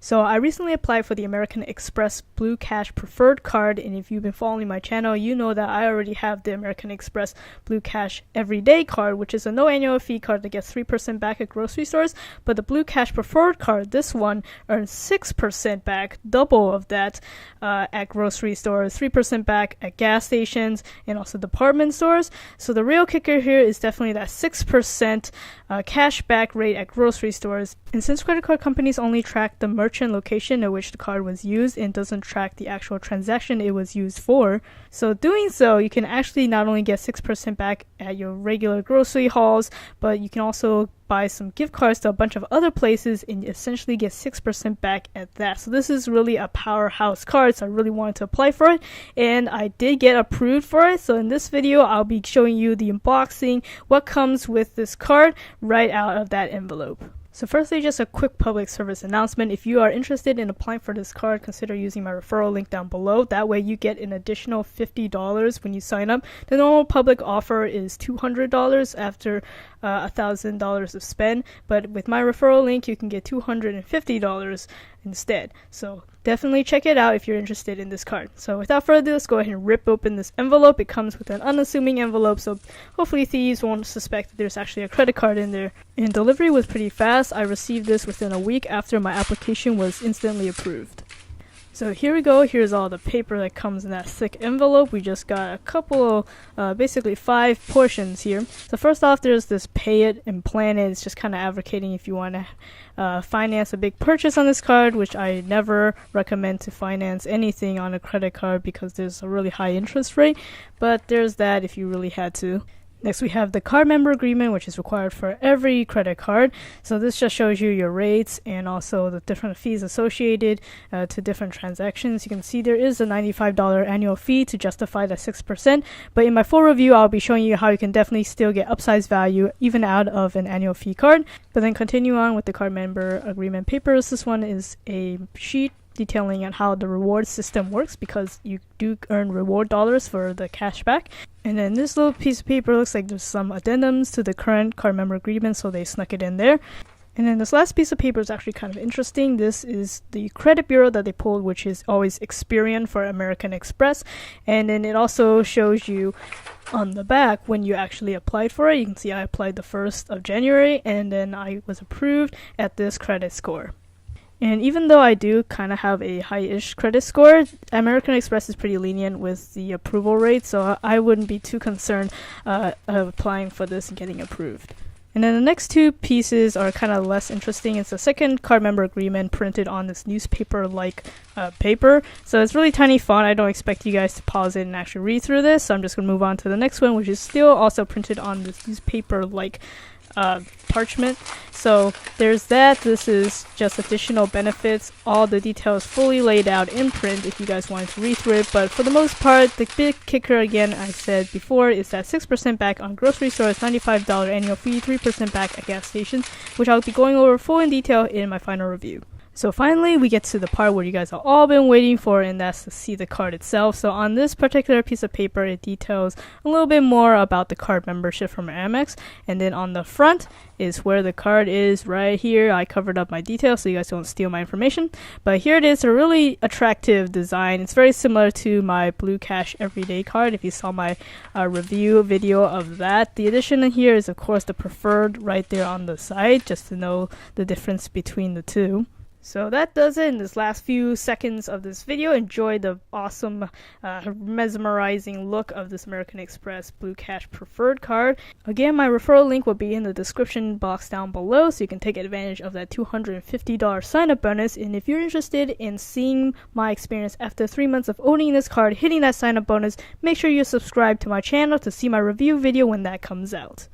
So I recently applied for the American Express Blue Cash Preferred card, and if you've been following my channel, you know that I already have the American Express Blue Cash Everyday card, which is a no annual fee card that gets 3% back at grocery stores. But the Blue Cash Preferred card, this one, earns 6% back, double of that at grocery stores, 3% back at gas stations, and also department stores. So the real kicker here is definitely that 6% cash back rate at grocery stores. And since credit card companies only track the merchant location at which the card was used and doesn't track the actual transaction it was used for, so doing so, you can actually not only get 6% back at your regular grocery hauls, but you can also buy some gift cards to a bunch of other places and essentially get 6% back at that. So this is really a powerhouse card, so I really wanted to apply for it, and I did get approved for it. So in this video, I'll be showing you the unboxing, what comes with this card right out of that envelope. So firstly, just a quick public service announcement. If you are interested in applying for this card, consider using my referral link down below. That way you get an additional $50 when you sign up. The normal public offer is $200 after $1,000 of spend, but with my referral link you can get $250 instead. So definitely check it out if you're interested in this card. So without further ado, let's go ahead and rip open this envelope. It comes with an unassuming envelope, so hopefully thieves won't suspect that there's actually a credit card in there. And delivery was pretty fast. I received this within a week after my application was instantly approved. So here we go. Here's all the paper that comes in that thick envelope. We just got a couple of, basically 5 portions here. So first off, there's this pay it and plan it. It's just kind of advocating if you want to finance a big purchase on this card, which I never recommend to finance anything on a credit card because there's a really high interest rate. But there's that if you really had to. Next, we have the card member agreement, which is required for every credit card. So this just shows you your rates and also the different fees associated to different transactions. You can see there is a $95 annual fee to justify the 6%. But in my full review, I'll be showing you how you can definitely still get upsized value even out of an annual fee card. But then continue on with the card member agreement papers. This one is a sheet detailing on how the reward system works because you do earn reward dollars for the cash back. And then this little piece of paper looks like there's some addendums to the current card member agreement, so they snuck it in there. And then this last piece of paper is actually kind of interesting. This is the credit bureau that they pulled, which is always Experian for American Express. And then it also shows you on the back when you actually applied for it. You can see I applied the 1st of January and then I was approved at this credit score. And even though I do kind of have a high-ish credit score, American Express is pretty lenient with the approval rate, so I wouldn't be too concerned of applying for this and getting approved. And then the next 2 pieces are kind of less interesting. It's the second card member agreement printed on this newspaper-like paper. So it's really tiny font. I don't expect you guys to pause it and actually read through this. So I'm just going to move on to the next one, which is still also printed on this newspaper-like parchment. So there's that. This is just additional benefits. All the details fully laid out in print if you guys wanted to read through it. But for the most part, the big kicker, again, I said before, is that 6% back on grocery stores, $95 annual fee, 3% back at gas stations, which I'll be going over full in detail in my final review. So finally, we get to the part where you guys have all been waiting for, and that's to see the card itself. So on this particular piece of paper, it details a little bit more about the card membership from Amex. And then on the front is where the card is right here. I covered up my details so you guys don't steal my information. But here it is, a really attractive design. It's very similar to my Blue Cash Everyday card if you saw my review video of that. The addition in here is, of course, the preferred right there on the side, just to know the difference between the two. So that does it in this last few seconds of this video. Enjoy the awesome, mesmerizing look of this American Express Blue Cash Preferred card. Again, my referral link will be in the description box down below, so you can take advantage of that $250 sign-up bonus. And if you're interested in seeing my experience after 3 months of owning this card, hitting that sign-up bonus, make sure you subscribe to my channel to see my review video when that comes out.